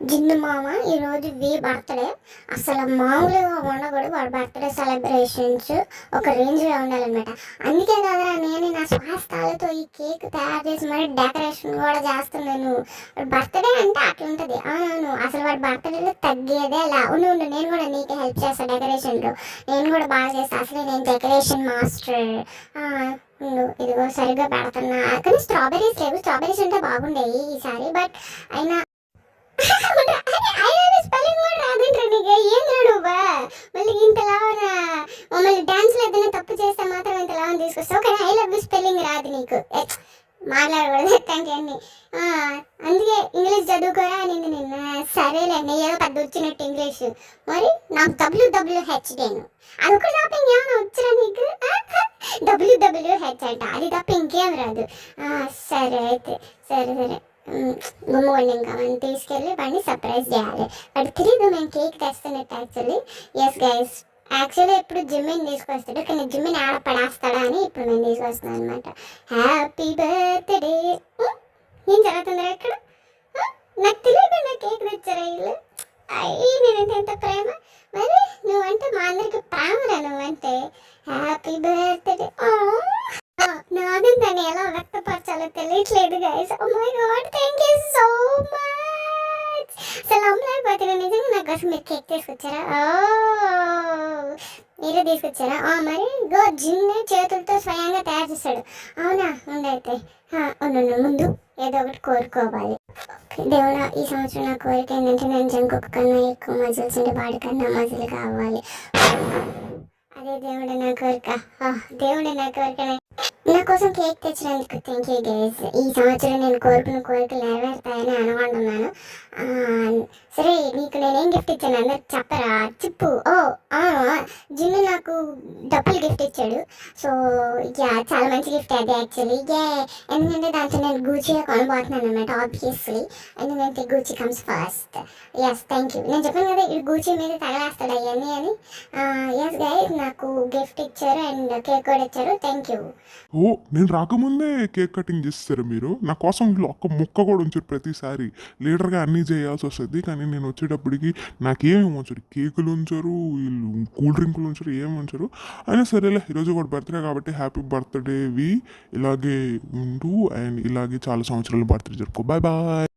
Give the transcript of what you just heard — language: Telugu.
జిన్ను మామ ఈరోజు బర్త్డే. అసలు మామూలుగా ఉండకూడదు. వాడి బర్త్డే సెలబ్రేషన్స్ ఒక రేంజ్లో ఉండాలన్నమాట. అందుకే కదరా నేను నా స్వాస్థాలతో ఈ కేక్ తయారు చేసి మరి డెకరేషన్ కూడా చేస్తున్నాను. బర్త్డే అంటే అట్లుంటుంది. అవును, అసలు వాడి బర్త్డేలో తగ్గేదే అలా. ఉండు నేను కూడా నీకే హెల్ప్ చేస్తాను డెకరేషన్లో. నేను కూడా బాగా చేస్తాను. అసలు నేను డెకరేషన్ మాస్టర్. ఇదిగో సరిగ్గా పెడుతున్నా. కానీ స్ట్రాబెరీస్ లేవు. స్ట్రాబెరీస్ ఉంటే బాగుండేవి ఈసారి. బట్ అయినా స్పెల్లింగ్ కూడా రాదంటే నీకు ఏం రాడువా మళ్ళీ ఇంతలా మమ్మల్ని డాన్స్లో ఏదైనా తప్పు చేస్తే మాత్రం ఇంతలా తీసుకొస్తావు. కానీ ఐ లవ్ యూ స్పెల్లింగ్ రాదు నీకు. మాట్లాడకూడదు అట్లాంటివన్నీ. అందుకే ఇంగ్లీష్ చదువుకోరా అనేది నిన్న. సరేలేండి, ఏదో పెద్ద వచ్చినట్టు ఇంగ్లీష్. మరి నాకు WWH నేను అది ఒకటి తప్ప ఇంకేమైనా వచ్చరా నీకు? WWH అంట, అది తప్ప ఇంకేం రాదు. సరే అయితే సరే గుమ్మగొండి. ఇంకా మనం తీసుకెళ్ళి వాడిని సర్ప్రైజ్ చేయాలి. వాడు తెలియదు మేము కేక్ తెస్తున్నట్టు. ఎస్ గైస్, యాక్చువల్లీ ఇప్పుడు జిమ్మిని తీసుకొస్తాడు, కానీ జిమ్మిని ఆడ పడేస్తాడా అని ఇప్పుడు మేము తీసుకొస్తున్నాం అనమాట. Happy birthday. ఏం జరుగుతుందా ఇక్కడ? నాకు తెలియకుండా కేక్ తెచ్చారా వీళ్ళు? నేనంటే ఎంత ప్రేమ. మరి నువ్వంటే మా అందరికి ప్రేమరా. నువ్వంటే హ్యాపీ బర్త్డే. నాదని ఎలా వ్యక్తపరచాలో తెలియట్లేదు guys. Oh my God, thank you so much. అసలు అమ్మలేకపోతున్నా నిజంగా. నా కోసం మీరు కేక్ తీసుకొచ్చారా? మీరే తీసుకొచ్చారా? మరి గో జిన్నే చేతులతో స్వయంగా తయారు చేస్తాడు. అవునా? ఉండైతే ముందు ఏదో ఒకటి కోరుకోవాలి. దేవుడా, ఈ సంవత్సరం నా కోరిక ఏంటంటే నేను జంకొక కన్నా ఎక్కువ మజిల్స్ ఉంటే వాడి కన్నా మజిల్ కావాలి. అదే దేవుడు నా కోరిక. దేవుడు నా కోరిక. నా కోసం కేక్ తెచ్చినందుకు థ్యాంక్ యూ గైస్. ఈ సంవత్సరం నేను కోరుకున్న కోరికలు నెరవేరుతాయని అనుకుంటున్నాను. సరే, నీకు నేనేం గిఫ్ట్ ఇచ్చాను అందరికి చెప్పరా? చెప్పు. జిన్ను నాకు డబ్బులు గిఫ్ట్ ఇచ్చాడు. సో చాలా మంచి గిఫ్ట్ అది యాక్చువల్లీ. ఎందుకంటే దాంట్లో నేను గూచిగా కొనబోతున్నాను అనమాట. ఆబ్వియస్లీ, ఎందుకంటే Gucci comes first. Yes, thank you. నేను చెప్పాను కదా ఈ గూచి మీద తగలేస్తాడు అవన్నీ అని. ఎస్ గైస్, నాకు గిఫ్ట్ ఇచ్చారు అండ్ కేక్ కూడా ఇచ్చారు. Thank you. నేను రాకముందే కేక్ కటింగ్ చేస్తారు మీరు. నా కోసం ఇంట్లో ఒక్క ముక్క కూడా ఉంచారు. ప్రతిసారి లీడర్గా అన్నీ చేయాల్సి వస్తుంది, కానీ నేను వచ్చేటప్పటికి నాకేమి ఉంచరు. కేకులు ఉంచరు, వీళ్ళు కూల్ డ్రింకులు ఉంచరు, ఏమి ఉంచరు. అయినా సరేలే, ఈరోజు కూడా బర్త్డే కాబట్టి హ్యాపీ బర్త్డేవి ఇలాగే ఉండు అండ్ ఇలాగే చాలా సంవత్సరాలు బర్త్డే జరుపుకో. Bye bye.